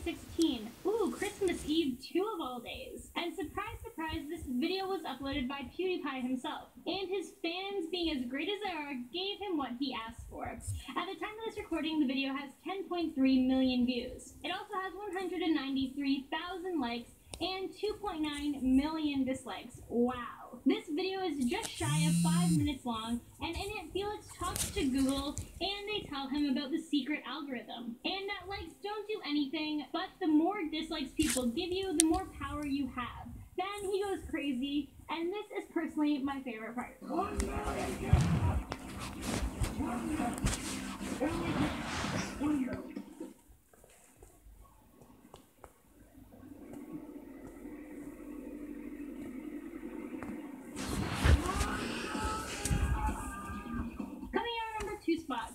2016. Ooh, Christmas Eve 2 of all days. And surprise, surprise, this video was uploaded by PewDiePie himself. And his fans, being as great as they are, gave him what he asked for. At the time of this recording, the video has 10.3 million views. It also has 193,000 likes and 2.9 million dislikes. Wow. This video is just shy of 5 minutes long, and in it, Felix talks to Google, and they tell him about the secret algorithm. And that likes don't do anything, but the more dislikes people give you, the more power you have. Then he goes crazy, and this is personally my favorite part.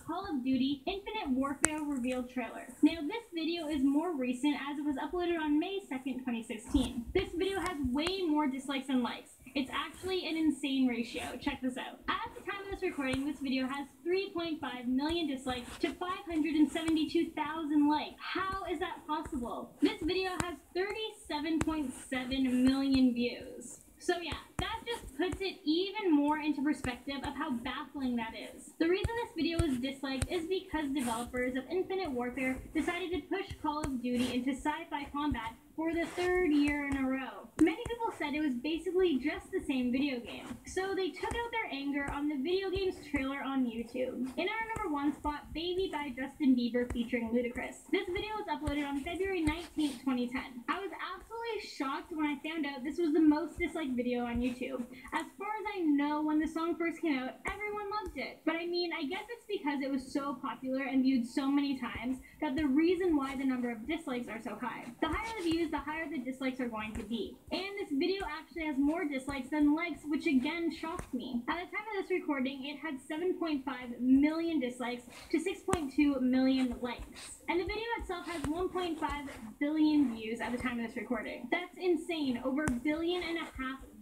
Call of Duty Infinite Warfare reveal trailer. Now this video is more recent as it was uploaded on May 2nd, 2016. This video has way more dislikes than likes. It's actually an insane ratio. Check this out. At the time of this recording, this video has 3.5 million dislikes to 572,000 likes. How is that possible? This video has 37.7 million views. So yeah, that just puts it even more into perspective of how baffling that is. The reason this video is disliked is because developers of Infinite Warfare decided to push Call of Duty into sci-fi combat for the 3rd year in a row. Many people said it was basically just the same video game, so they took out their anger on the video game's trailer on YouTube. In our #1 spot, Baby by Justin Bieber featuring Ludacris. This video was uploaded on February 19th, 2010. I was absolutely shocked when I found out this was the most disliked video on YouTube. As far as I know, when the song first came out, everyone loved it. But I mean, I guess it's because it was so popular and viewed so many times that the reason why the number of dislikes are so high. The higher the views, the higher the dislikes are going to be. And this video actually has more dislikes than likes, which again shocked me. At the time of this recording, it had 7.5 million dislikes to 6.2 million likes. And the video itself has 1.5 billion views at the time of this recording. That's insane, over 1.5 billion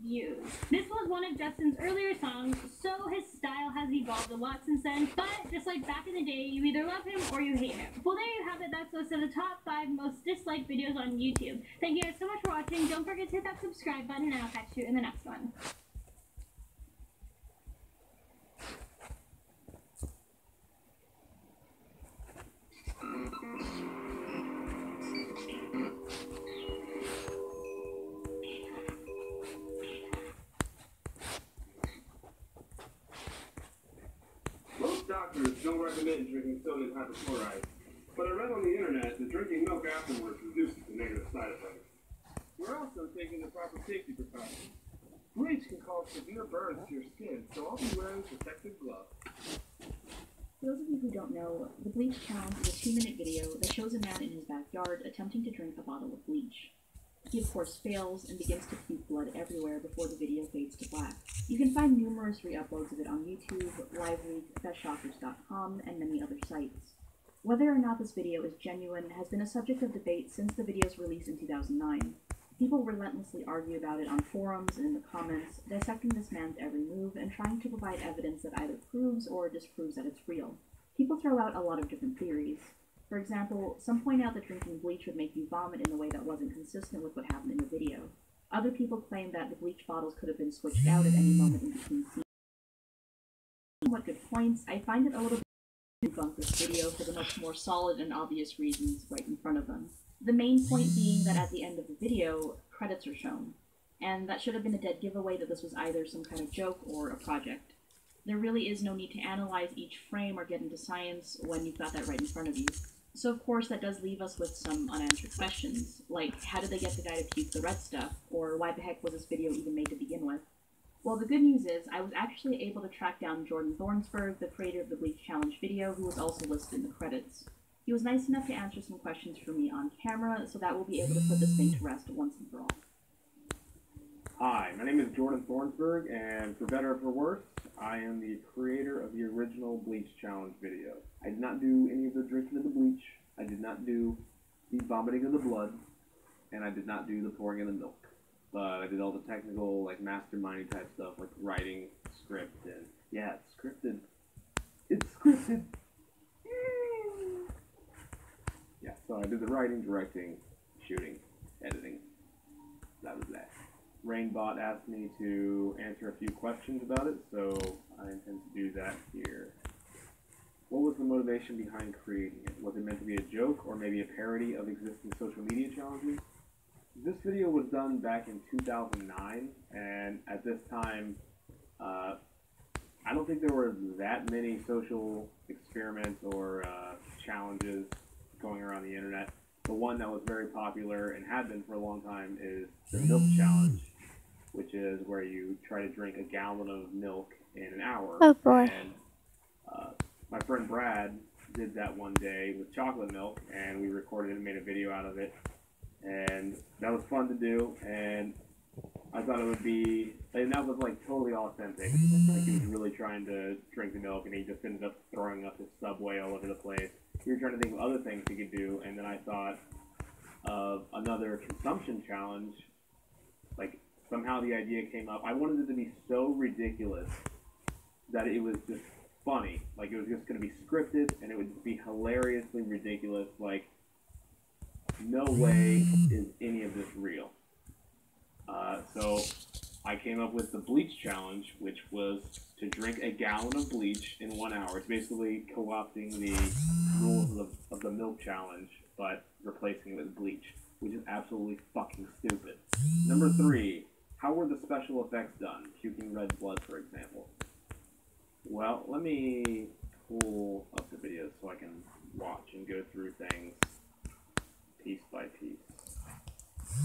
views. This was one of Justin's earlier songs, so his style has evolved a lot since then, but just like back in the day, you either love him or you hate him. Well, there you have it. That's a list of the top 5 most disliked videos on YouTube. Thank you guys so much for watching. Don't forget to hit that subscribe button, and I'll catch you in the next one. Doctors don't recommend drinking sodium hypochlorite, but I read on the internet that drinking milk afterwards reduces the negative side effects. We're also taking the proper safety precautions. Bleach can cause severe burns to your skin, so I'll be wearing protective gloves. For those of you who don't know, the Bleach Challenge is a 2-minute video that shows a man in his backyard attempting to drink a bottle of bleach. He of course fails and begins to puke blood everywhere before the video fades to black. You can find numerous re-uploads of it on YouTube, LiveLeak, BestShockers.com, and many other sites. Whether or not this video is genuine has been a subject of debate since the video's release in 2009. People relentlessly argue about it on forums and in the comments, dissecting this man's every move and trying to provide evidence that either proves or disproves that it's real. People throw out a lot of different theories. For example, some point out that drinking bleach would make you vomit in a way that wasn't consistent with what happened in the video. Other people claim that the bleach bottles could have been switched out at any moment in between scenes. What good points, I find it a little bit to debunk this video for the much more solid and obvious reasons right in front of them. The main point being that at the end of the video, credits are shown, and that should have been a dead giveaway that this was either some kind of joke or a project. There really is no need to analyze each frame or get into science when you've got that right in front of you. So of course that does leave us with some unanswered questions, like how did they get the guy to puke the red stuff, or why the heck was this video even made to begin with? Well, the good news is I was actually able to track down Jordan Thornsberg, the creator of the Bleach Challenge video, who was also listed in the credits. He was nice enough to answer some questions for me on camera, so that we'll be able to put this thing to rest once and for all. Hi, my name is Jordan Thornsberg, and for better or for worse, I am the creator of the original Bleach Challenge video. I did not do any of the drinking of the bleach, I did not do the vomiting of the blood, and I did not do the pouring of the milk. But I did all the technical, like, masterminding type stuff, like writing, script, and yeah, it's scripted. It's scripted. Yeah, so I did the writing, directing, shooting, editing. That was that. Rainbot asked me to answer a few questions about it, so I intend to do that here. What was the motivation behind creating it? Was it meant to be a joke or maybe a parody of existing social media challenges? This video was done back in 2009, and at this time, I don't think there were that many social experiments or challenges going around the internet. The one that was very popular and had been for a long time is the milk challenge, which is where you try to drink a gallon of milk in an hour. Oh boy. And my friend Brad did that one day with chocolate milk, and we recorded it and made a video out of it. And that was fun to do, and I thought it would be, and that was like totally authentic. Like he was really trying to drink the milk, and he just ended up throwing up his Subway all over the place. We were trying to think of other things he could do, and then I thought of another consumption challenge. Like somehow the idea came up. I wanted it to be so ridiculous that it was just funny. Like it was just going to be scripted, and it would just be hilariously ridiculous. Like no way is any of this real. So I came up with the bleach challenge, which was to drink a gallon of bleach in 1 hour. It's basically co-opting the rules of the milk challenge, but replacing it with bleach, which is absolutely fucking stupid. Number 3, how were the special effects done? Puking red blood, for example. Well, let me pull up the video so I can watch and go through things piece by piece.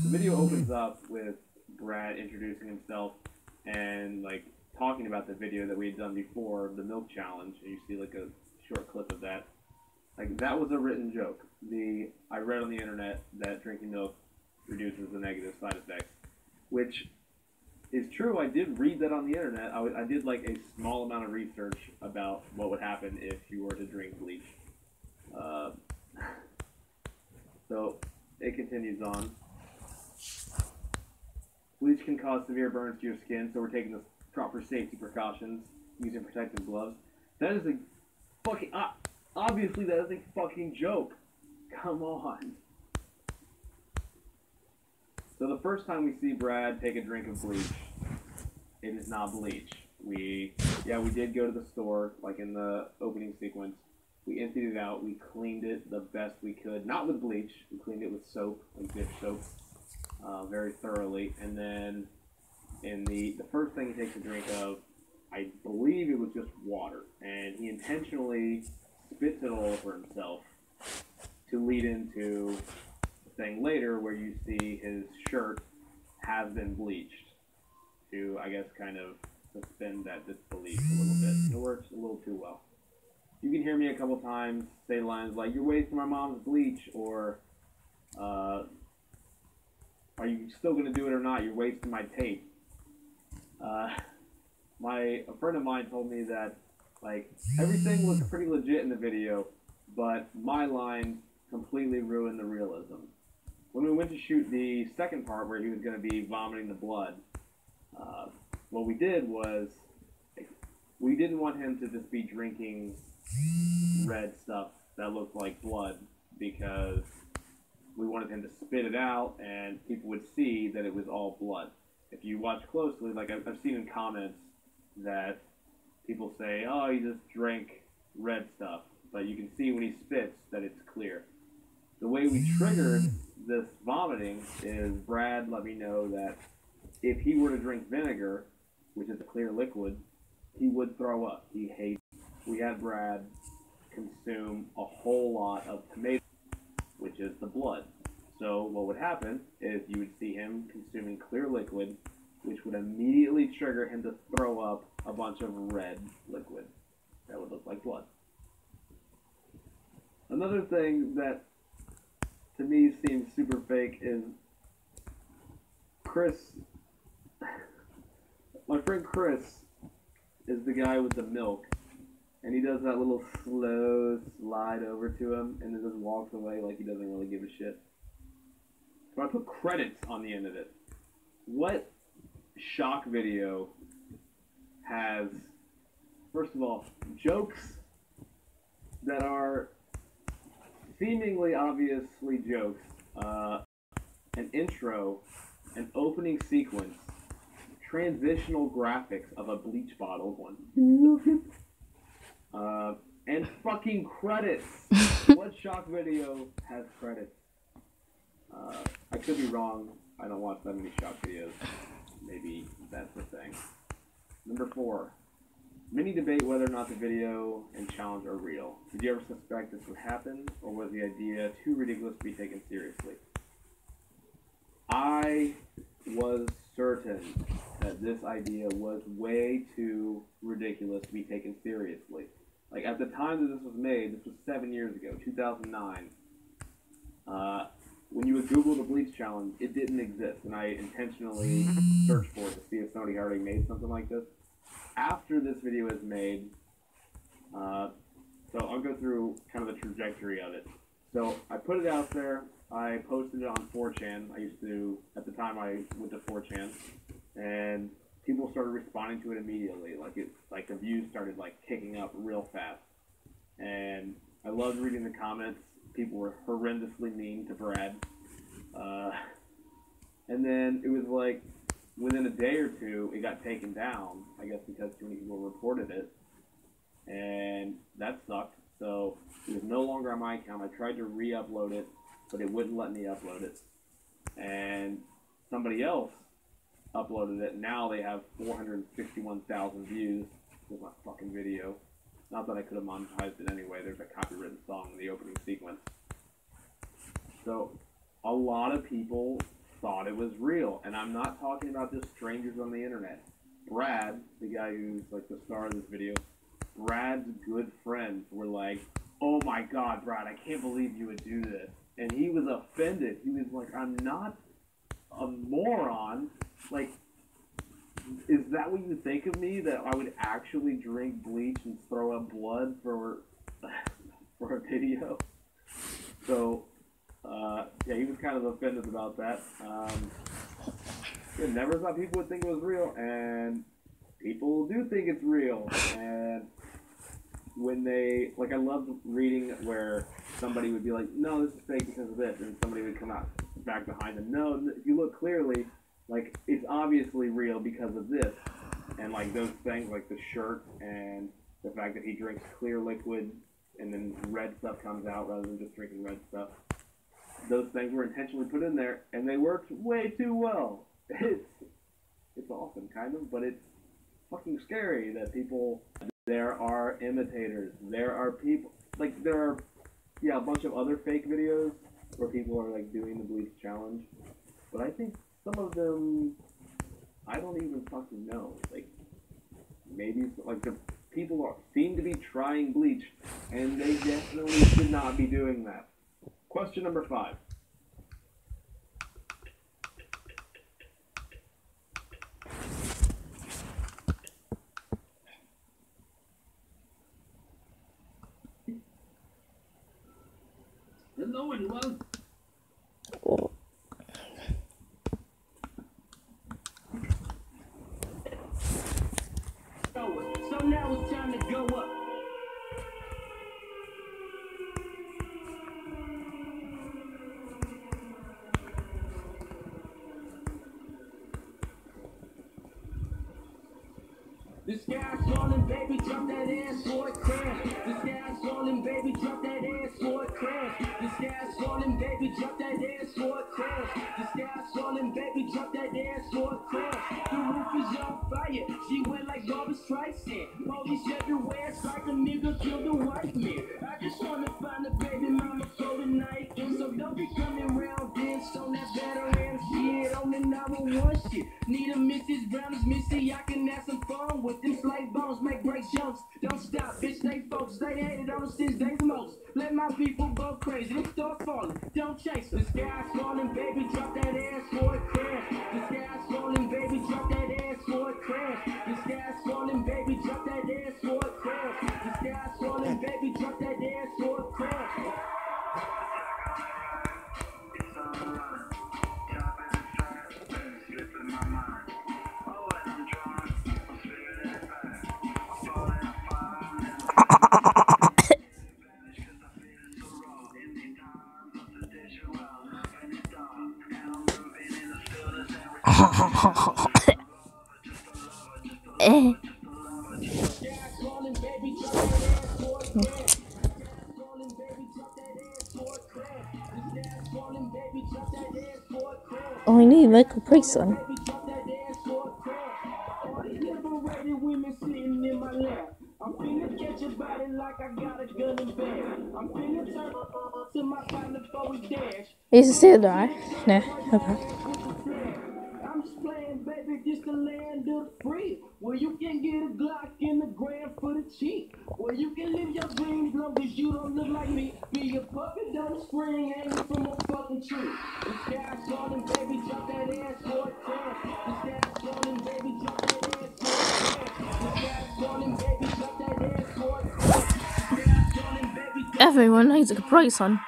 The video opens up with Brad introducing himself and like talking about the video that we had done before, the milk challenge, and you see like a short clip of that. Like that was a written joke. I read on the internet that drinking milk reduces the negative side effects, which is true. I did read that on the internet. I did like a small amount of research about what would happen if you were to drink bleach. So it continues on. Bleach can cause severe burns to your skin, so we're taking the proper safety precautions, using protective gloves. That is a fucking... obviously that is a fucking joke. Come on. So the first time we see Brad take a drink of bleach, it is not bleach. We did go to the store, like in the opening sequence. We emptied it out, we cleaned it the best we could. Not with bleach, we cleaned it with soap, like dish soap. Very thoroughly, and then in the first thing he takes a drink of, I believe it was just water, and he intentionally spits it all over himself to lead into the thing later where you see his shirt has been bleached to, I guess, kind of suspend that disbelief a little bit. It works a little too well. You can hear me a couple times say lines like, "You're wasting my mom's bleach," or "Are you still going to do it or not? You're wasting my tape." A friend of mine told me that like everything was pretty legit in the video, but my line completely ruined the realism. When we went to shoot the second part where he was going to be vomiting the blood, what we did was we didn't want him to just be drinking red stuff that looked like blood, because we wanted him to spit it out and people would see that it was all blood. If you watch closely, like I've seen in comments that people say, "Oh, he just drank red stuff," but you can see when he spits that it's clear. The way we triggered this vomiting is Brad let me know that if he were to drink vinegar, which is a clear liquid, he would throw up. He hates. We had Brad consume a whole lot of tomato, which is the blood. So what would happen is you would see him consuming clear liquid, which would immediately trigger him to throw up a bunch of red liquid that would look like blood. Another thing that to me seems super fake is Chris. My friend Chris is the guy with the milk, and he does that little slow slide over to him and then just walks away like he doesn't really give a shit. But I put credits on the end of it. What shock video has, first of all, jokes that are seemingly obviously jokes, an intro, an opening sequence, transitional graphics of a bleach bottle one, and fucking credits. What shock video has credits? I could be wrong. I don't watch that many shock videos. Maybe that's the thing. Number 4. Many debate whether or not the video and challenge are real. Did you ever suspect this would happen, or was the idea too ridiculous to be taken seriously? I was certain that this idea was way too ridiculous to be taken seriously. Like, at the time that this was made, this was 7 years ago, 2009, when you would Google the Bleach Challenge, it didn't exist, and I intentionally searched for it to see if somebody already made something like this. After this video is made, so I'll go through kind of the trajectory of it. So I put it out there, I posted it on 4chan. I used to, at the time I went to 4chan, and people started responding to it immediately. Like the views started like kicking up real fast. And I loved reading the comments. People were horrendously mean to Brad. And then it was like, within a day or two, it got taken down, I guess because too many people reported it. And that sucked. So it was no longer on my account. I tried to re-upload it, but it wouldn't let me upload it. And somebody else uploaded it. Now they have 461,000 views with my fucking video. Not that I could have monetized it anyway. There's a copywritten song in the opening sequence. So a lot of people thought it was real. And I'm not talking about just strangers on the internet. Brad, the guy who's like the star of this video, Brad's good friends were like, "Oh my God, Brad, I can't believe you would do this." And he was offended. He was like, "I'm not a moron. Like, is that what you think of me? That I would actually drink bleach and throw up blood for a video?" So, yeah, he was kind of offended about that. Yeah, never thought people would think it was real, and people do think it's real. And when they, like, I loved reading where somebody would be like, "No, this is fake because of this," and somebody would come out back behind them, "No, if you look clearly, like, it's obviously real because of this." And, like, those things, like the shirt and the fact that he drinks clear liquid and then red stuff comes out rather than just drinking red stuff, those things were intentionally put in there, and they worked way too well. It's awesome, kind of, but it's fucking scary that people... There are imitators. There are people... Like, there are, yeah, a bunch of other fake videos where people are, like, doing the Bleach Challenge. But I think some of them, I don't even fucking know. Like, maybe, like, the people seem to be trying bleach, and they definitely should not be doing that. Question number 5. Hello and welcome. So now it's time to go up. The sky's falling, baby, drop that ass for it crash. The sky's falling, baby, drop that ass for it crash. The sky's falling, baby, drop that ass for it crash. The sky's falling, baby, drop that ass for it crash. The roof is on fire, she went like Barbra Streisand. Police everywhere, it's like a nigga killed a white man. I just wanna find a baby mama for the night, and so don't be coming round this on that veteran shit, on the 911 shit. Need a Mrs. Brown as Missy, I can have some fun with them slave bones, make great jumps. Don't stop, bitch, they folks, they hated on us since they the most. Let my people go crazy, them start falling, don't chase them. The sky's falling, baby, drop that ass for it crash. The sky's falling, baby, drop that ass for it crash. The sky's falling, baby, drop that ass for it crash. The sky's falling, baby, drop that ass for it crash. Oh, I need Michael Priest on. I'm finna catch a body like I got a gun in bed. I'm finna turn to my partner before we dash. Is it still there? No. Okay. I'm just playing, baby, just the land of the free. Where you can get a Glock in the grand for the cheap. Where you can live your dreams long as you don't look like me. Be a puppet, don't spring, hanging from a fucking tree. The sky's falling, baby, drop that ass for a crash. The sky's falling, baby, drop that ass for a crash. The sky's falling, baby, drop that ass for a crash. The sky's falling, baby, Everyone needs a Capri Sun.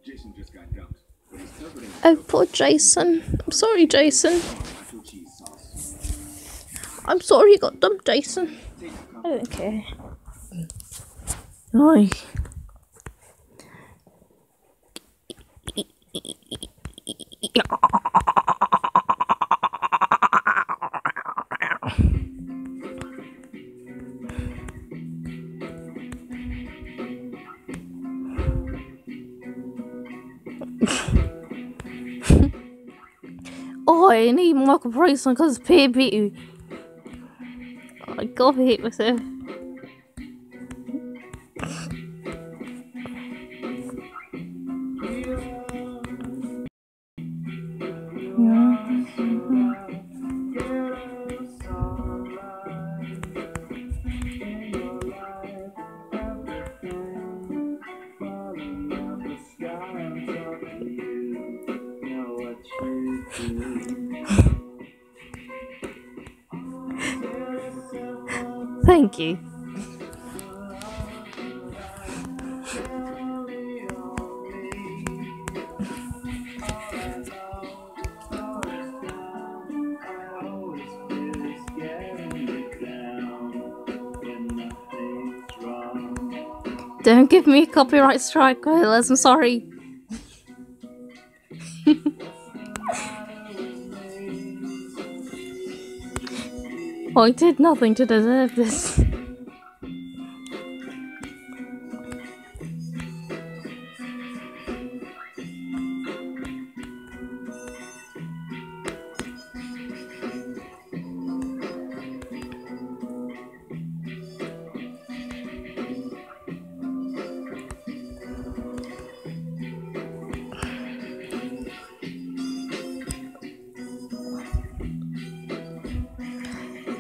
Jason just got dumped, but he's covered in Oh, poor Jason. I'm sorry, Jason. nacho cheese sauce. I'm sorry you got dumped, Jason. I don't care. Oi. Oh, I need Michael Price on because peer beat. I got hit myself. Thank you. Don't give me a copyright strike, Willis. I'm sorry. I did nothing to deserve this.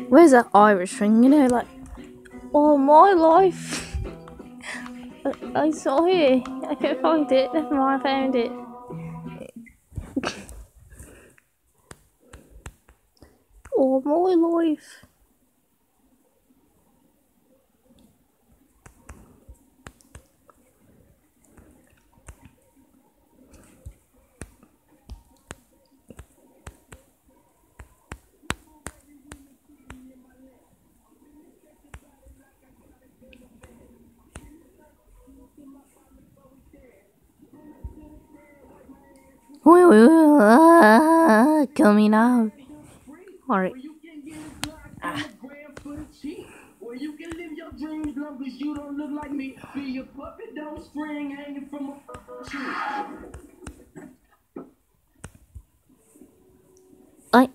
Where's that Irish thing? You know, like, all my life. I saw here. I couldn't find it. Never mind, I found it. All my life. Coming out. Alright. Where you can live your dreams long as you don't look like me. Be a puppet, don't spring, hanging from a tree. Oi.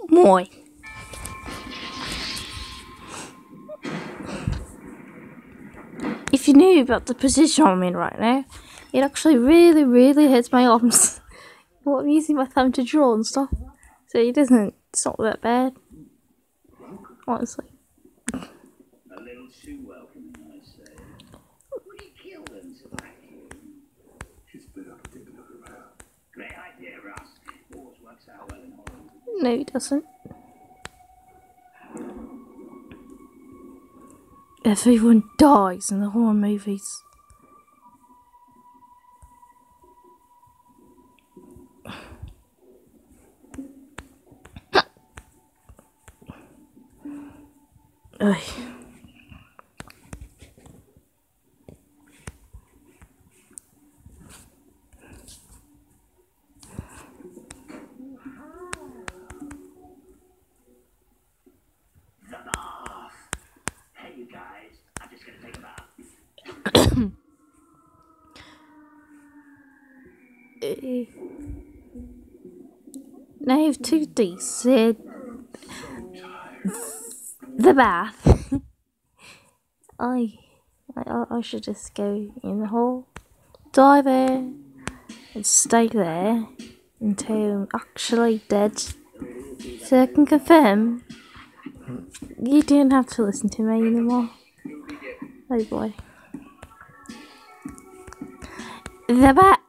Moi. If you knew about the position I'm in right now, it actually really hurts my arms. Well, I'm using my thumb to draw and stuff, so it's not that bad, honestly. A little too welcoming, I say. Would he kill them to vacuum? She's split up and take another round. Great idea, Ross. Always works out well in Holland. No, it doesn't. everyone dies in the horror movies. Ugh. The bath. Hey, you guys. I'm just gonna take a bath. Now you've 2D said the bath. I should just go in the hole, die there, and stay there until I'm actually dead. So I can confirm you don't have to listen to me anymore. Oh boy. The bat.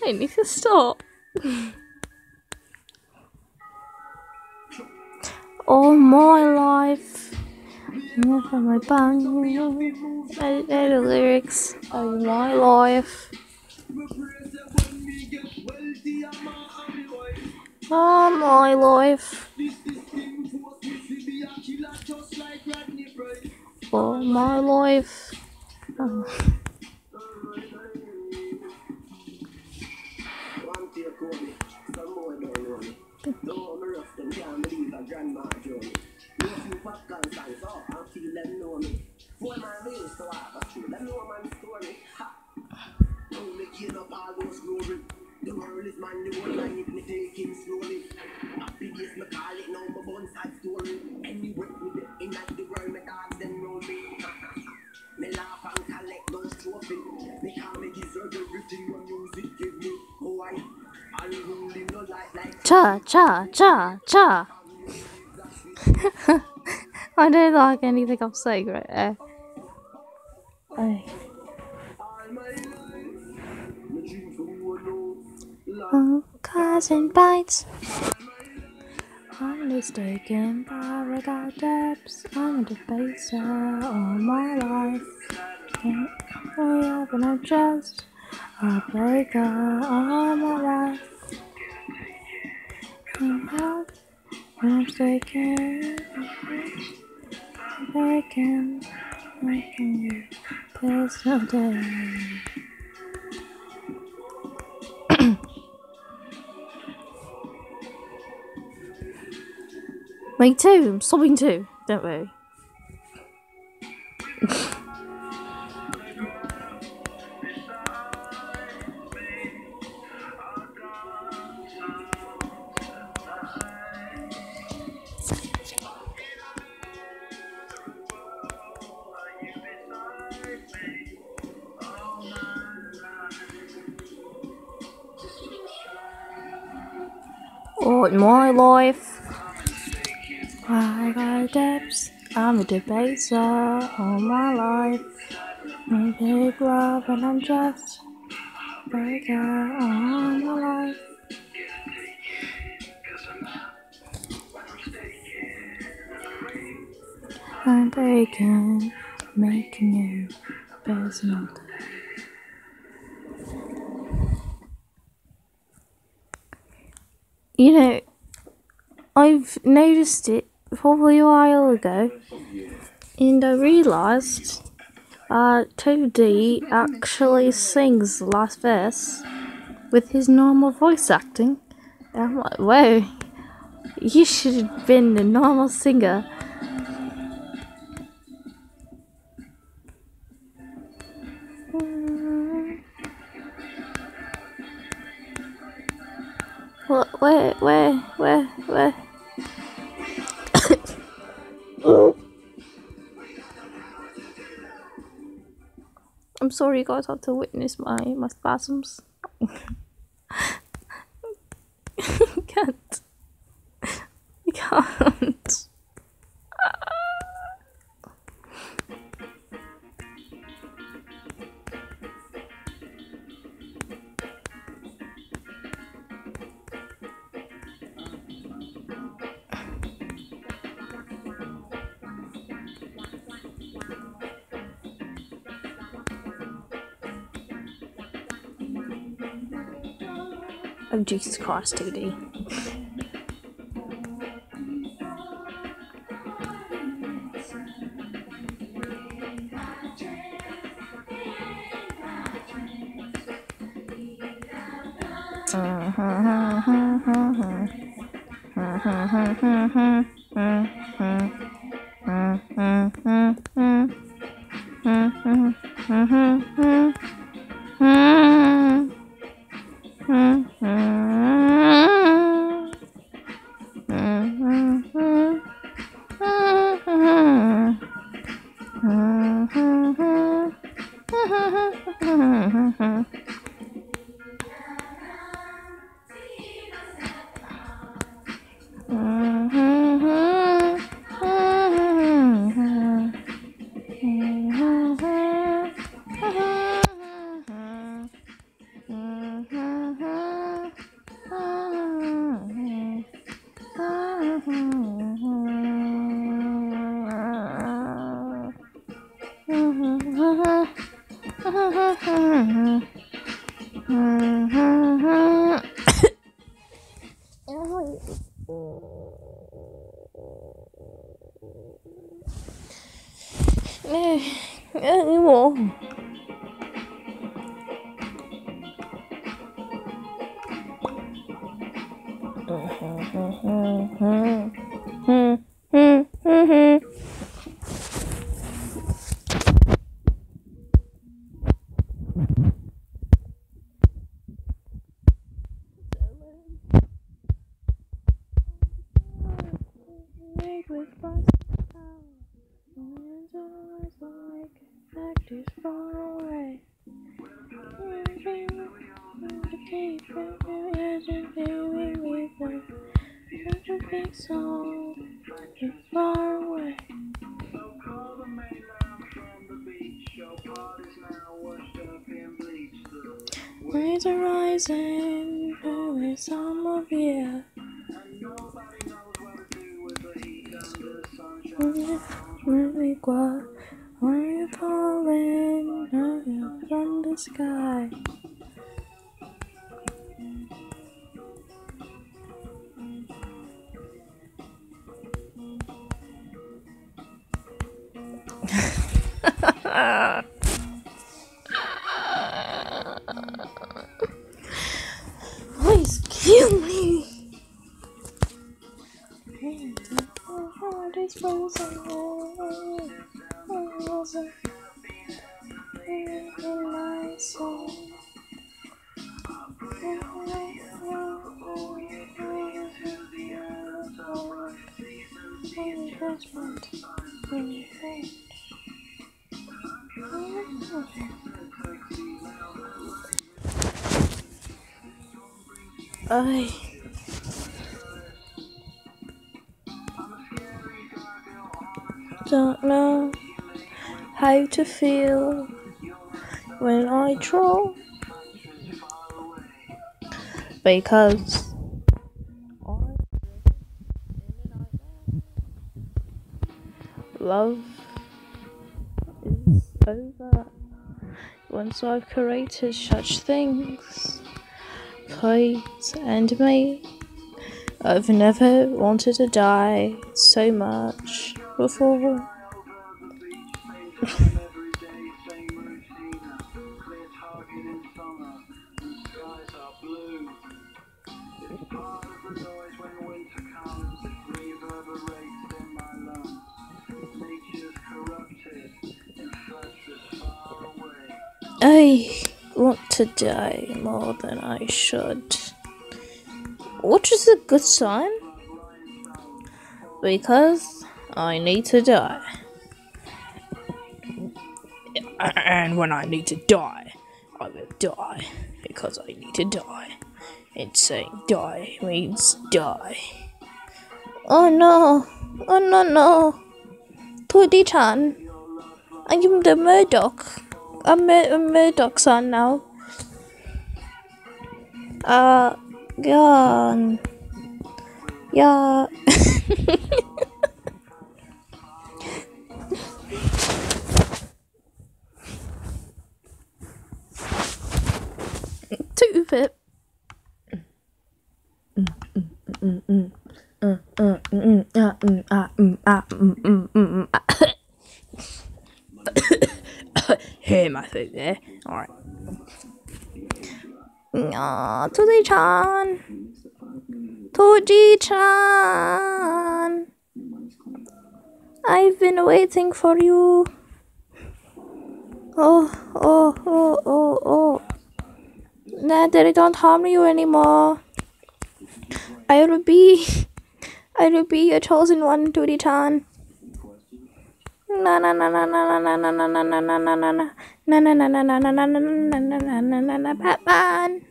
I need to stop. All my life. Never my bang. I know the lyrics. All my life. All my life. All my life. Oh. The world is mine, the one line, if me taking slowly. Happy days, me call it now, my bun side story. Anyway, with the in the world, me dogs them roll me. Me laugh and collect those trophies. Me can't me deserve everything my music give me. Oh, I unruly no like Cha cha cha cha. I don't like anything I'm saying right there. Oh, cousin bites. I'm mistaken by depths. I'm a debaser all my life. And I'm just a breaker all my life. I'm mistaken, making you personal day. Me too, I'm sobbing too, don't worry. All my life, I got depths. I'm a debaser all my life. My big love, and I'm just a breaker all my life. I'm breaking, making you personal. You know, I've noticed it probably a while ago, and I realised 2D actually sings the last verse with his normal voice acting. And I'm like, whoa, you should have been the normal singer. Where? I'm sorry you guys have to witness my spasms. I can't. Oh, Jesus Christ, Duty. No, anymore. Rays are rising over some of you. Really quiet. Why are you falling from the sky? Please kill me. My heart is frozen in my soul. I don't know how to feel when I draw, because love is over once I've created such things. Please end me. I've never wanted to die so much before. I want to die more than I should. Which is a good sign, because I need to die. And when I need to die, I will die, because I need to die. And saying die means die. Oh no, oh no no. Pootie-chan, I am the Murdoch. I'm a Murdoch son now. Gone. Yeah. Stupid. Hear my food there. Alright. Toji-chan! Toji-chan! I've been waiting for you. Oh. Nah, Daddy, don't harm you anymore. I will be your chosen one, Toji-chan. Batman.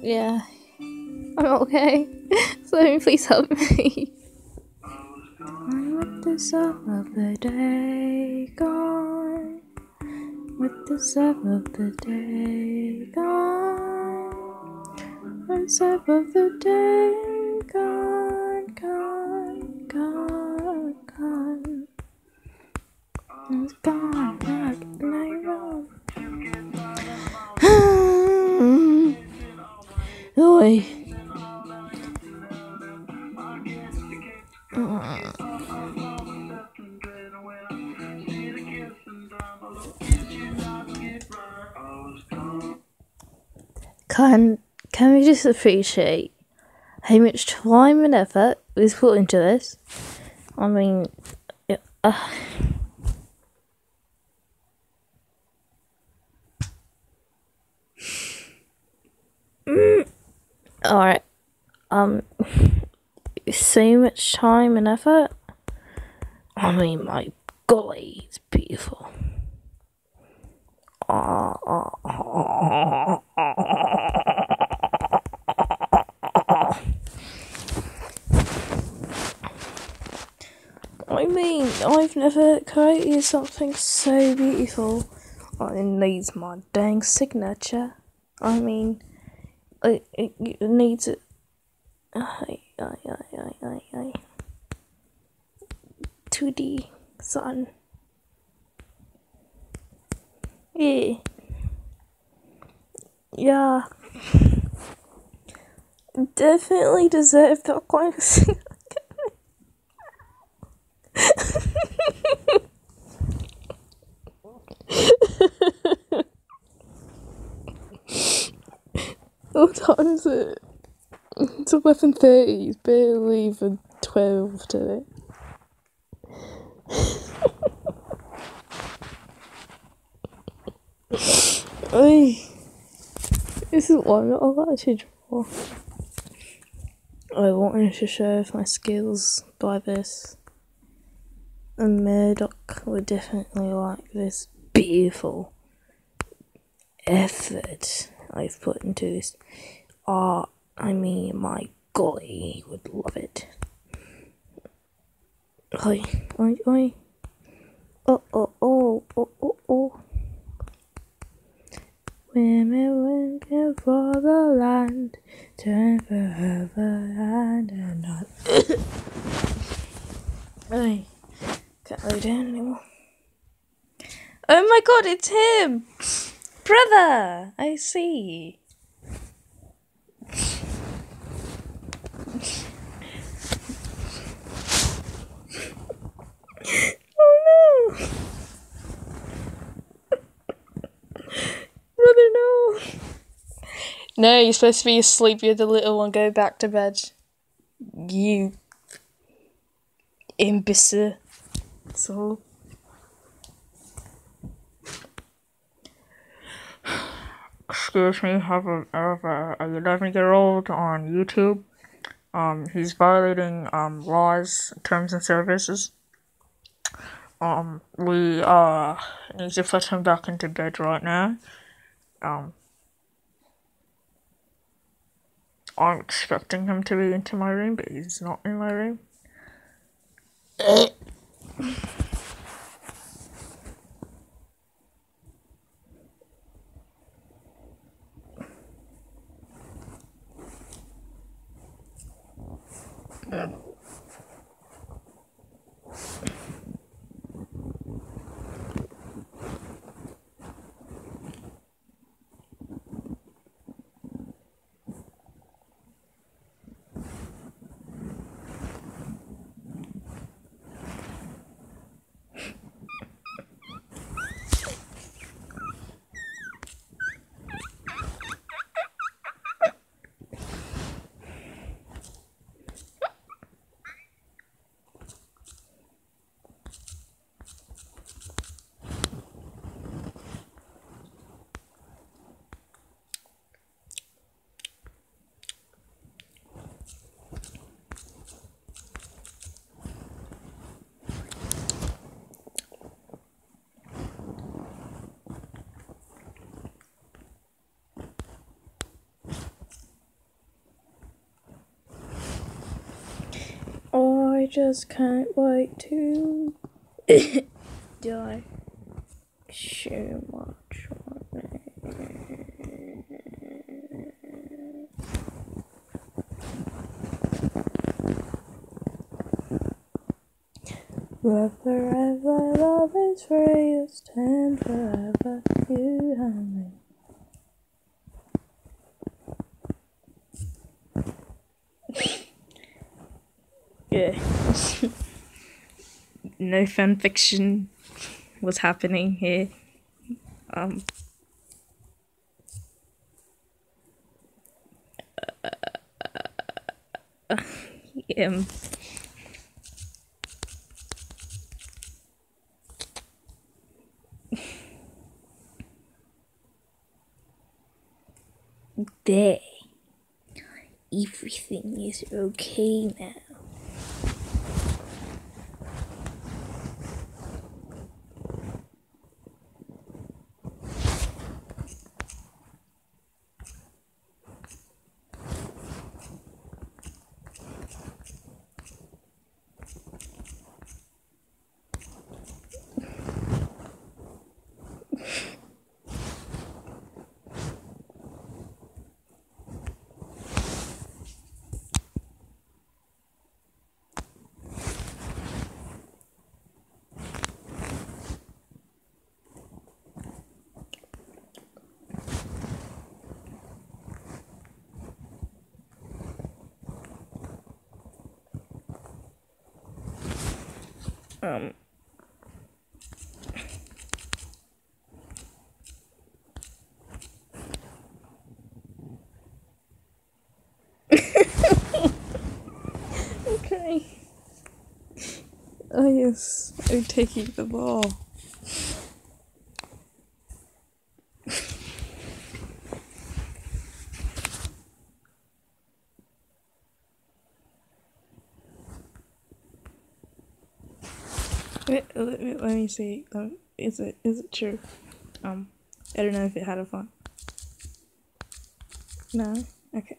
Yeah, I'm okay. So please help me. Gone with the sun of the day, gone with the sun of the day, gone with the sun of the day, gone. It's gone, back, and I know. Oi. Can we just appreciate how much time and effort was put into this? I mean, alright, so much time and effort. I mean, my golly, it's beautiful. I mean, I've never created something so beautiful. It needs my dang signature. I mean, it needs it. 2D sun. Yeah. Definitely deserve that kind of signature. What time is it? It's 11:30. It's barely even 12 today. This is one I'll actually draw. I wanted to show off my skills by this. And Murdoch would definitely like this beautiful effort I've put into this art. I mean, my golly, he would love it. Oi. Oh. Women went for the land, turn forever hand and not. Oi. Can't lay down anymore. Oh my god, it's him! Brother! I see. Oh no! Brother, no! No, you're supposed to be asleep. You're the little one. Go back to bed. You imbecile. So. Excuse me, have a 11-year-old on YouTube. He's violating laws, terms and services. We need to put him back into bed right now. I'm expecting him to be into my room, but he's not in my room. I just can't wait to die so much on it. Forever love is freest and forever you and me. Yeah. No fanfiction was happening here. Yeah. There. Everything is okay now. Okay. Oh yes, I'm taking the ball. Wait, let me see. Is it true? I don't know if it had a font. No? Okay.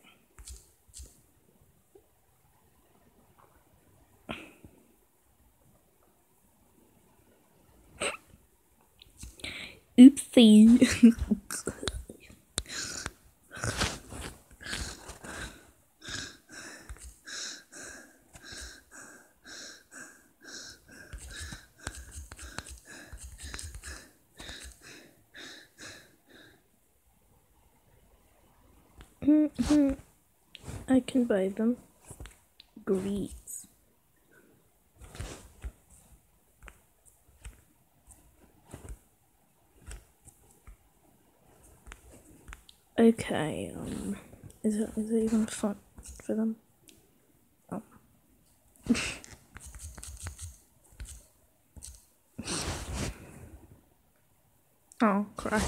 Oopsie. I can buy them. Great. Okay, is it even fun for them? Oh. Oh, cry.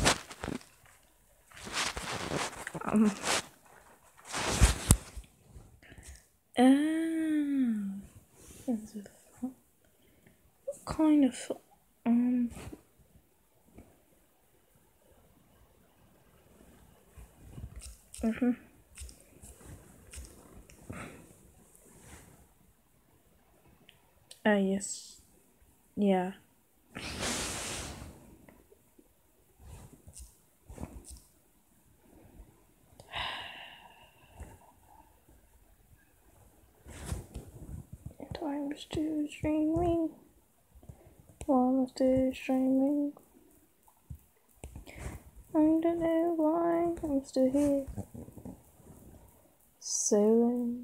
Is it fun? What kind of yes. Yeah. I'm still streaming. While I'm still streaming. I don't know why I'm still here. Solo.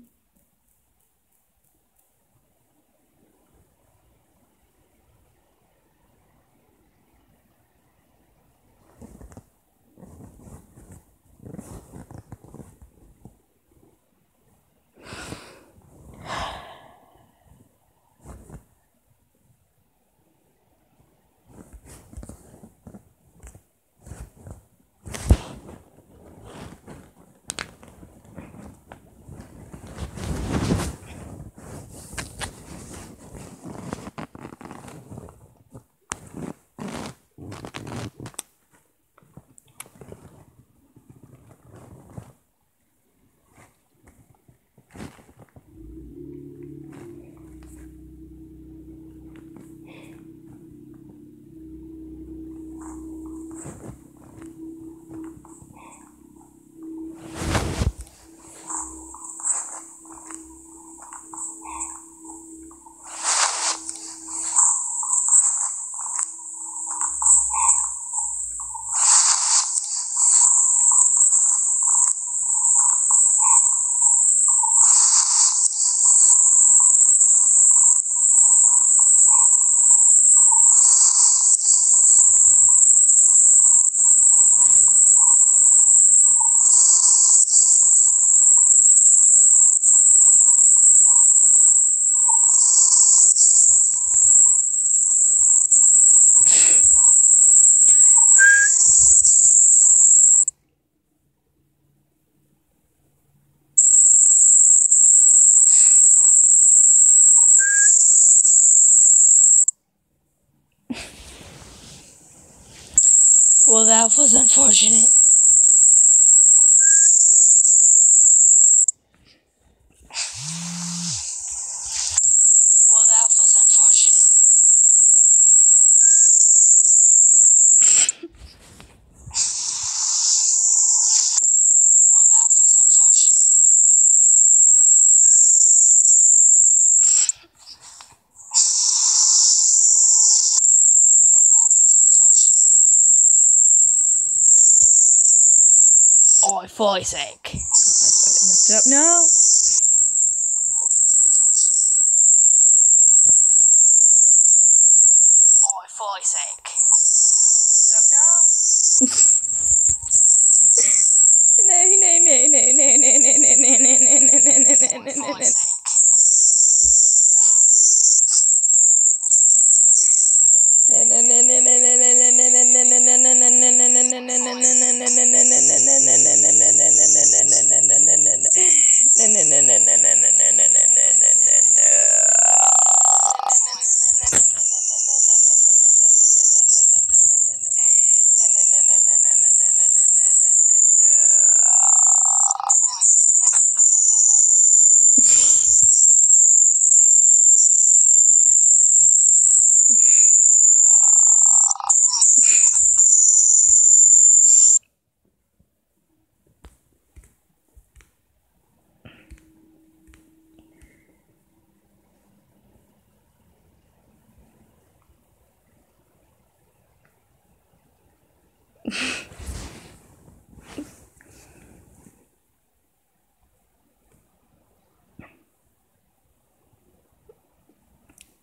Well, that was unfortunate. Well, that was unfortunate. Well, that was unfortunate. Well, that was unfortunate. Oh, for fuck's sake. I messed it up. No. Oh, for fuck's sake. Messed it up. No. No, no, no, no, no, no, no, no, no, no, no, no, no, no, no.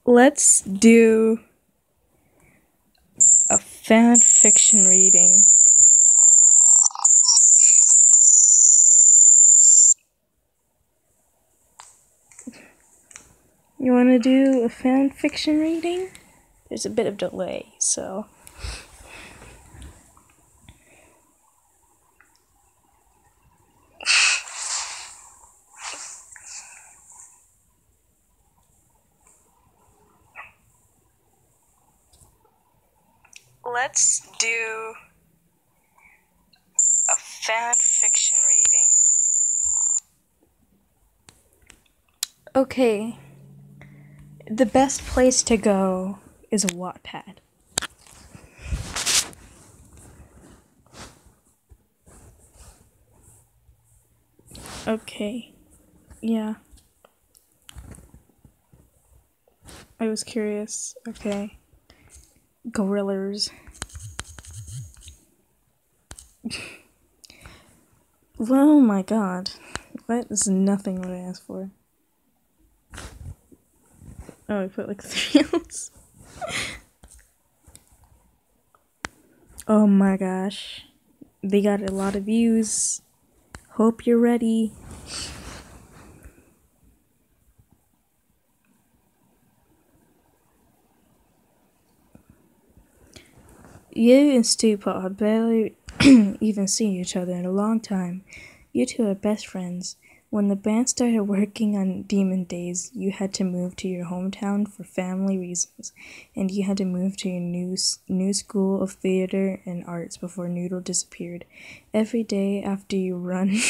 Let's do a fan fiction reading. You want to do a fan fiction reading? There's a bit of delay, so. Let's do a fan fiction reading. Okay. The best place to go is a Wattpad. Okay. Yeah. I was curious. Okay. Gorillas. Oh my god. That is nothing what I asked for. Oh, I put like 3 else. Oh my gosh. They got a lot of views. Hope you're ready. You and Stewpot have barely even seen each other in a long time. You two are best friends. When the band started working on Demon Days, you had to move to your hometown for family reasons, and you had to move to your new school of theater and arts before Noodle disappeared. Every day after you run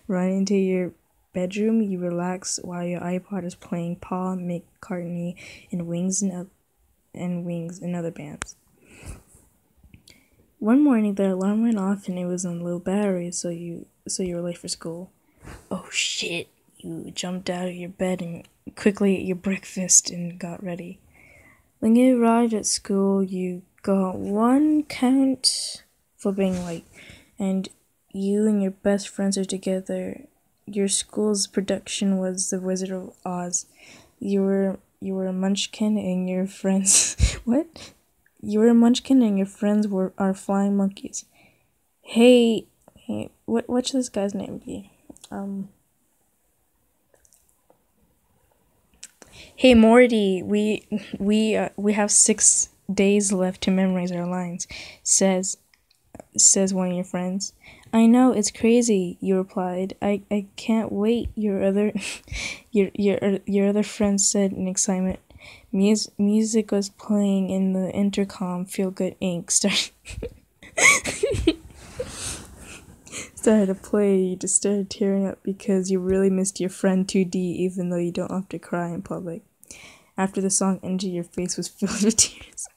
into your bedroom, you relax while your iPod is playing Paul McCartney and Wings and other bands. One morning the alarm went off and it was on low battery, so you were late for school. Oh shit. You jumped out of your bed and quickly ate your breakfast and got ready. When you arrived at school, you got one count for being late, and you and your best friends are together. Your school's production was The Wizard of Oz. You were a munchkin and your friends what? You were a munchkin and your friends are flying monkeys. Hey, what should this guy's name be? Hey Morty, we have 6 days left to memorize our lines, says one of your friends. I know, it's crazy, you replied. I can't wait, your other friend said in excitement. Music was playing in the intercom. Feel Good Inc. started to play. You just started tearing up because you really missed your friend 2D, even though you don't have to cry in public. After the song ended, your face was filled with tears.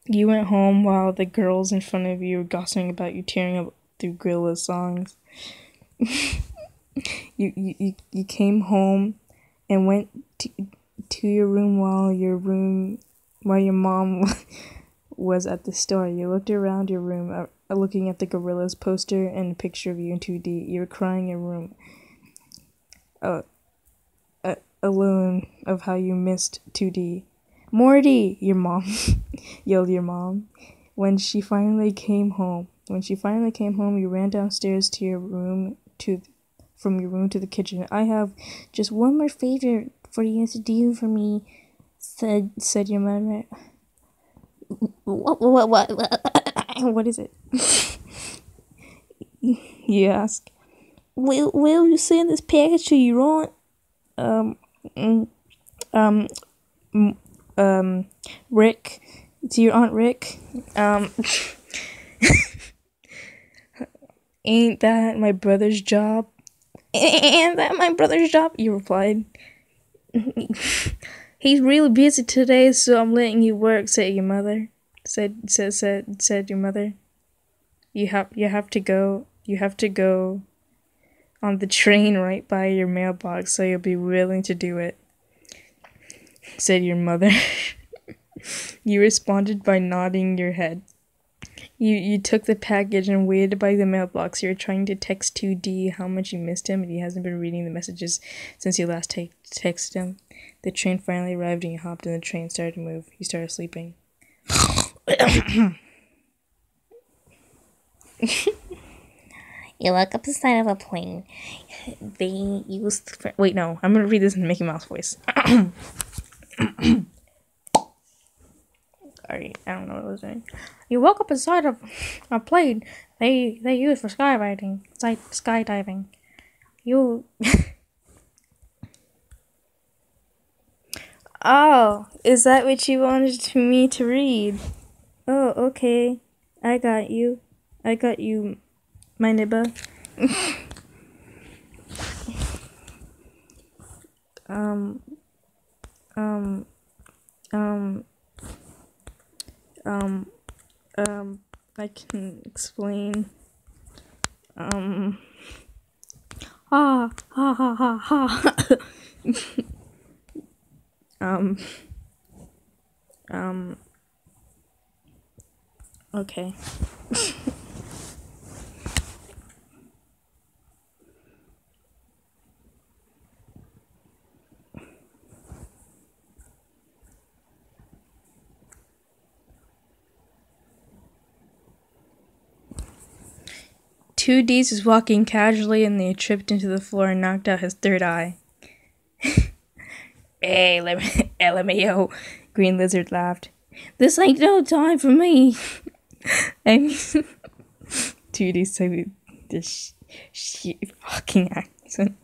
You went home while the girls in front of you were gossiping about you tearing up through Gorilla's songs. You came home and went to your room while your mom was at the store. You looked around your room, looking at the Gorillas poster and a picture of you in 2D. You were crying in your room, alone, of how you missed 2D. Morty, your mom yelled your mom. When she finally came home, you ran downstairs to your room from your room to the kitchen. I have just one more favor for you to do for me, said your mother. What is it? You ask. Will you send this package to your aunt? Rick, to your Aunt Rick. Ain't that my brother's job? Ain't that my brother's job? You replied. He's really busy today, so I'm letting you work, said your mother. Said your mother. You have to go on the train right by your mailbox, so you'll be willing to do it, said your mother. You responded by nodding your head. You took the package and waited by the mailbox. You were trying to text 2D how much you missed him, and he hasn't been reading the messages since you last texted him. The train finally arrived and you hopped in the train and started to move. You started sleeping. You woke up inside of a plane. They used... Wait, no. I'm going to read this in Mickey Mouse voice. Sorry, I don't know what I was doing. You woke up inside of a plane they use for skydiving. You... Oh, is that what you wanted me to read? Oh, okay. I got you, my nibba. I can explain. Ha ha ha ha ha. Okay. Two Ds was walking casually and they tripped into the floor and knocked out his third eye. Hey, lmao, Green Lizard laughed. This ain't no time for me. I mean, 2D said this shit fucking accent.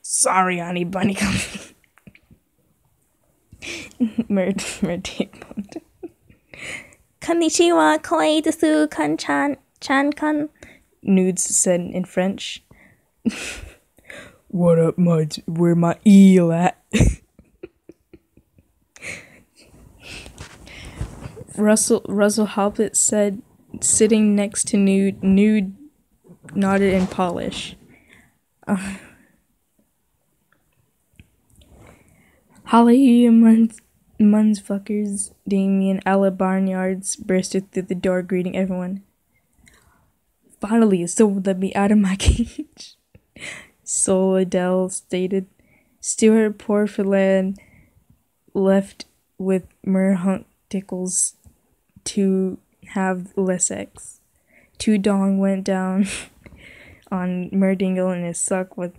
Sorry, honey bunny. Murder. Konnichiwa, kawaii desu, chan-kan, Nudes said in French. What up, Muds? Where my eel at? Russell Hobbit said, sitting next to Nude nodded in Polish. Hallelujah, Munsfuckers, Damien, Ella Barnyards bursted through the door, greeting everyone. Finally, someone let me out of my cage. Sol Adele stated. Stuart Porphylan left with Merhunk Tickles to have less sex. Tu Dong went down on Merdingle and suck on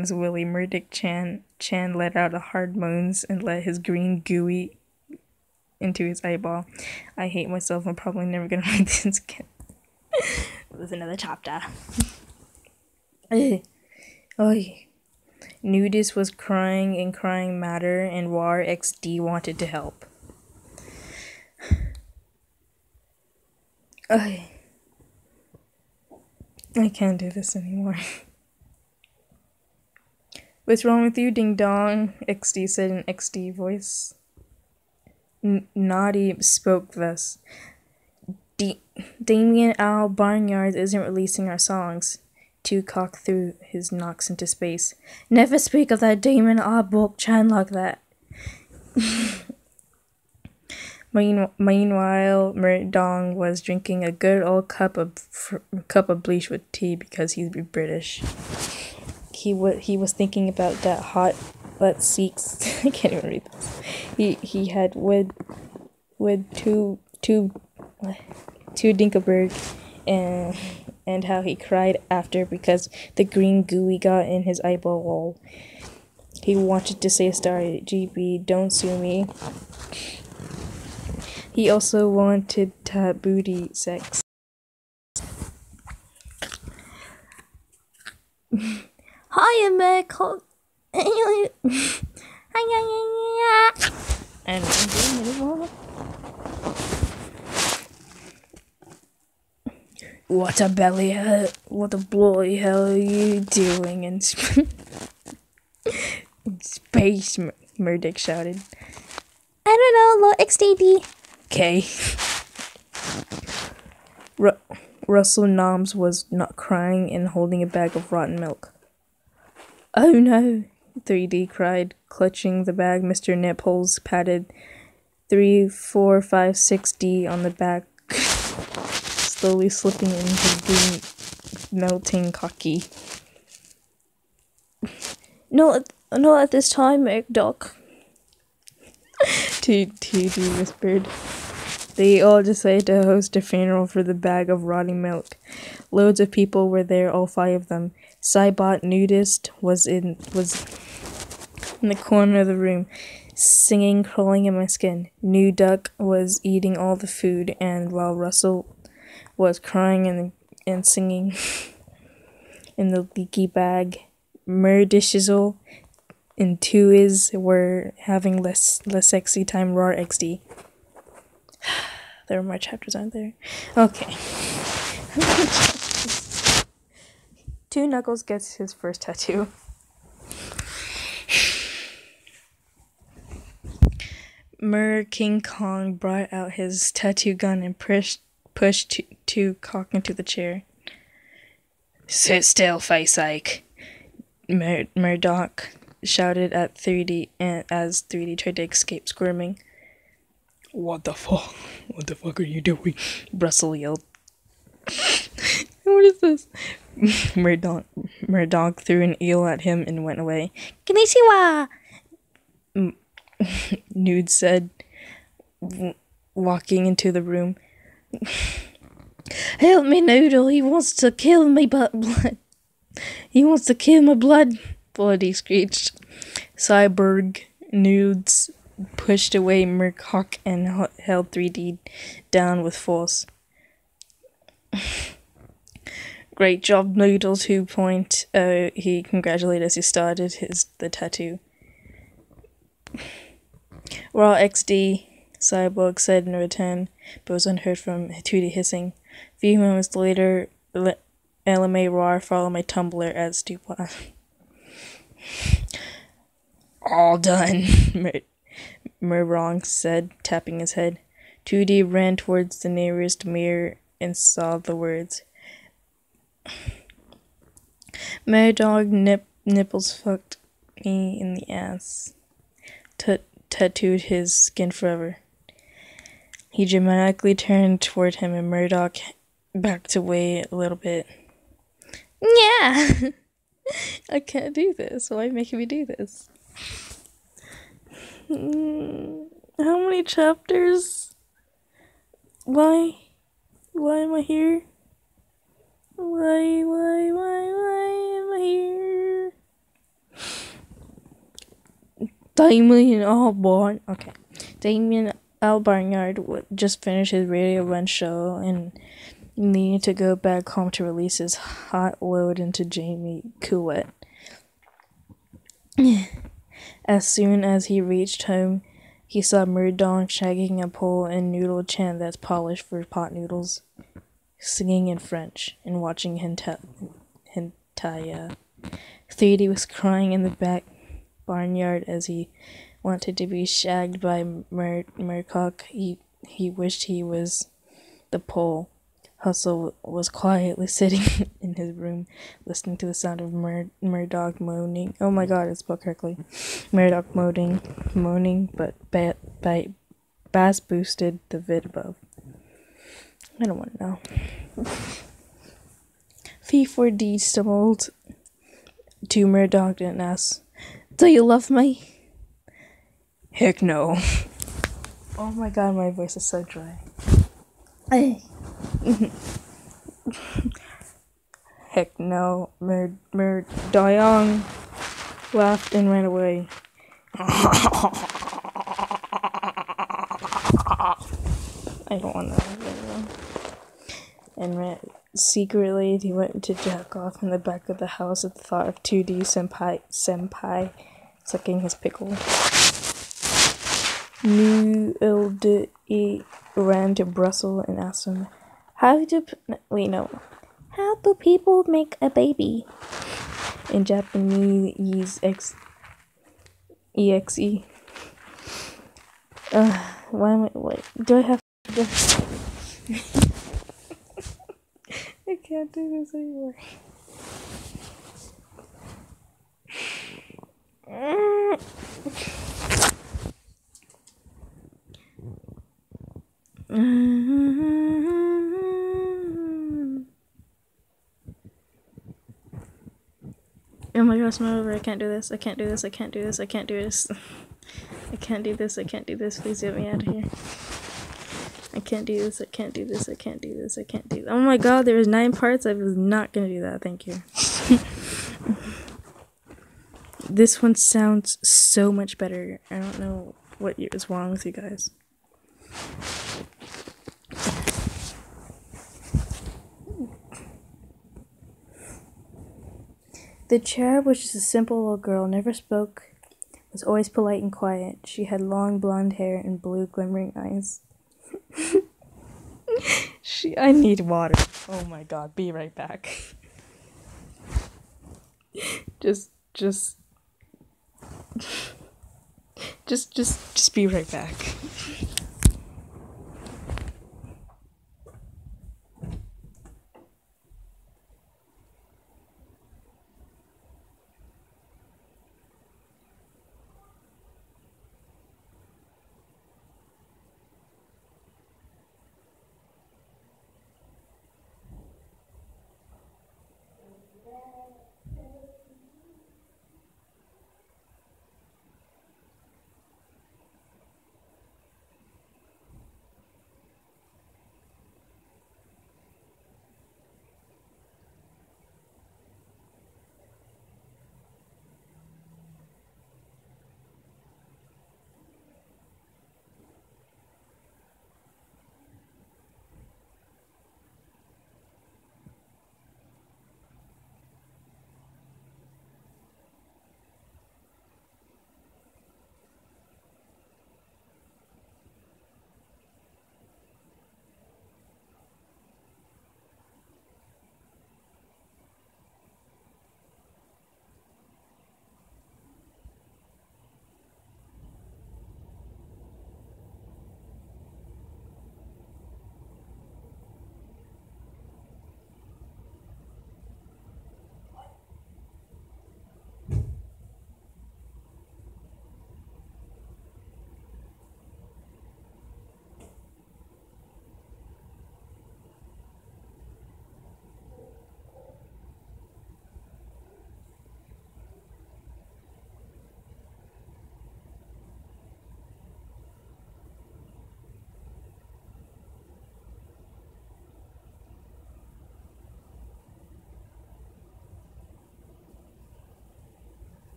his willy. Merdick Chan let out a hard moans and let his green gooey into his eyeball. I hate myself. I'm probably never gonna read this again. There's another chapter. Nudist was crying in Crying Matter, and War XD wanted to help. I can't do this anymore. What's wrong with you, Ding Dong? XD said in XD voice. Naughty spoke thus. Damien Al Barnyard isn't releasing our songs. Two-Cock threw his knocks into space. Never speak of that Damon Al Bulk Chan like that. Meanwhile, Merdong was drinking a good old cup of bleach with tea because he's British. He was thinking about that hot butt Sikhs. I can't even read this. He had with two Dinkelberg and how he cried after because the green gooey got in his eyeball wall. He wanted to say sorry, GB, don't sue me. He also wanted to have booty sex. Hi, America. And what a belly hurt, what a bloody hell are you doing in space? Murdick shouted. I don't know, Lord XDD. Okay. Russell Noms was not crying and holding a bag of rotten milk. Oh no, 3D cried, clutching the bag. Mr. Nipples patted 3, 4, 5, 6D on the back, slowly slipping in his green melting cocky. Not at this time, Doc. TD whispered. They all decided to host a funeral for the bag of rotting milk. Loads of people were there, all 5 of them. Cybot Nudist was in the corner of the room, singing, crawling in my skin. New Duck was eating all the food, and while Russell was crying and singing in the leaky bag, Merdishizzle and Tuiz were having less sexy time. Raw XD. There are more chapters, aren't there? Okay. 2 Knuckles gets his first tattoo. King Kong brought out his tattoo gun and pushed Two-Cock into the chair. Sit still, face ache. Murdoch shouted at 3D as 3D tried to escape, squirming. What the fuck? What the fuck are you doing? Russell yelled. What is this? Murdoch threw an eel at him and went away. Konnichiwa! Nude said, walking into the room. Help me, Noodle. He wants to kill me, but blood. He wants to kill my blood. Bloody screeched. Cyborg Nudes pushed away Murkock and held 3D down with force. Great job, Noodle 2 point. He congratulated as he started the tattoo. Raw XD, Cyborg said in return, but was unheard from 2D hissing. A few moments later, LMA Raw followed my Tumblr as Stupid. All done. Murong said, tapping his head. 2D ran towards the nearest mirror and saw the words. My dog nipples fucked me in the ass. Tattooed his skin forever. He dramatically turned toward him and Murdoch backed away a little bit. Yeah! I can't do this. Why are you making me do this? How many chapters? Why am I here? Why am I here? Damien Albarn. Okay. Damien Albarnyard just finished his Radio Run show and needed to go back home to release his hot load into Jamie Couette. As soon as he reached home, he saw Murdon shagging a pole in noodle chan that's polished for pot noodles, singing in French, and watching hentai. 3D was crying in the back barnyard as he wanted to be shagged by Murcock. He wished he was the pole. Hustle was quietly sitting in his room, listening to the sound of Murdoch moaning. Oh my god, it's spelled correctly. Murdoch moaning, but bass boosted the vid above. I don't want to know. V4D stumbled to Murdoch and asked, "Do you love me?" Heck no. Oh my god, my voice is so dry. Heck no. Dayong laughed and ran away. I don't want to know. And ran secretly. He went to jack off in the back of the house at the thought of 2D senpai sucking his pickle. New Ilde ran to Brussels and asked him, How do people make a baby? In Japanese, exe. What do I have to do? I can't do this anymore. Oh my gosh, I'm over. I can't do this. I can't do this. I can't do this. I can't do this. I can't do this. I can't do this. Please get me out of here. I can't do this. I can't do this. I can't do this. I can't do. Oh my god, there was 9 parts. I was not gonna do that. Thank you. This one sounds so much better. I don't know what is wrong with you guys. The cherub, which is a simple little girl, never spoke, was always polite and quiet. She had long blonde hair and blue glimmering eyes. I need water. Oh my god, be right back. Just be right back.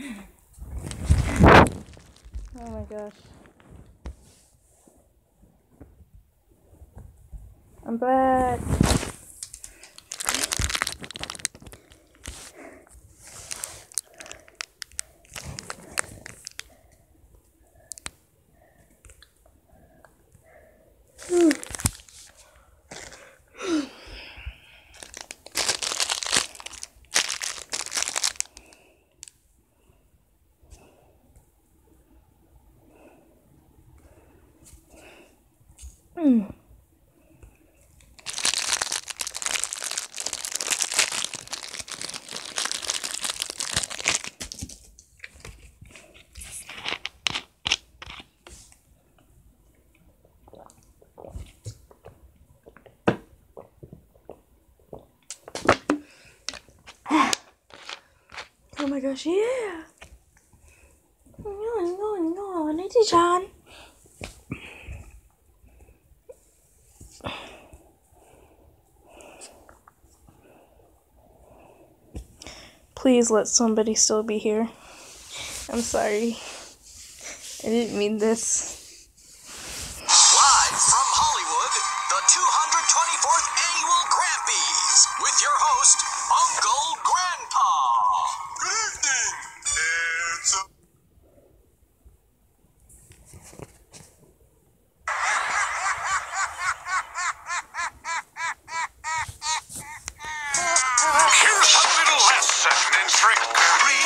Oh my gosh. I'm back. Oh my gosh, yeah! No, Nitty Chan. Please let somebody still be here. I'm sorry. I didn't mean this. Live from Hollywood, the 224th Annual Grammys, with your host, Uncle Grandpa. Good evening. It's a... Here's a little lesson in trickery.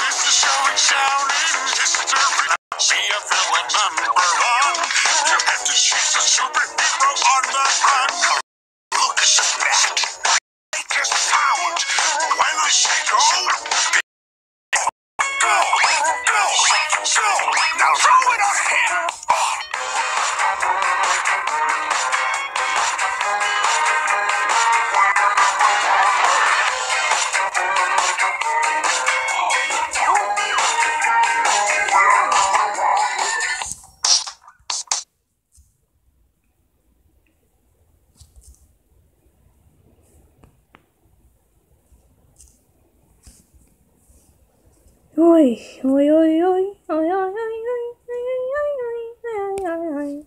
This is showing down in history. See a villain number one. You have to chase a superhero on the run. Look at the bat. Make a sound. When I say go, go, go, go. Now throw it up here. Oi, oi, oi, oi, oi, oi, oi, oi, oi, oi, oi, oi.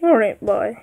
Alright, bye.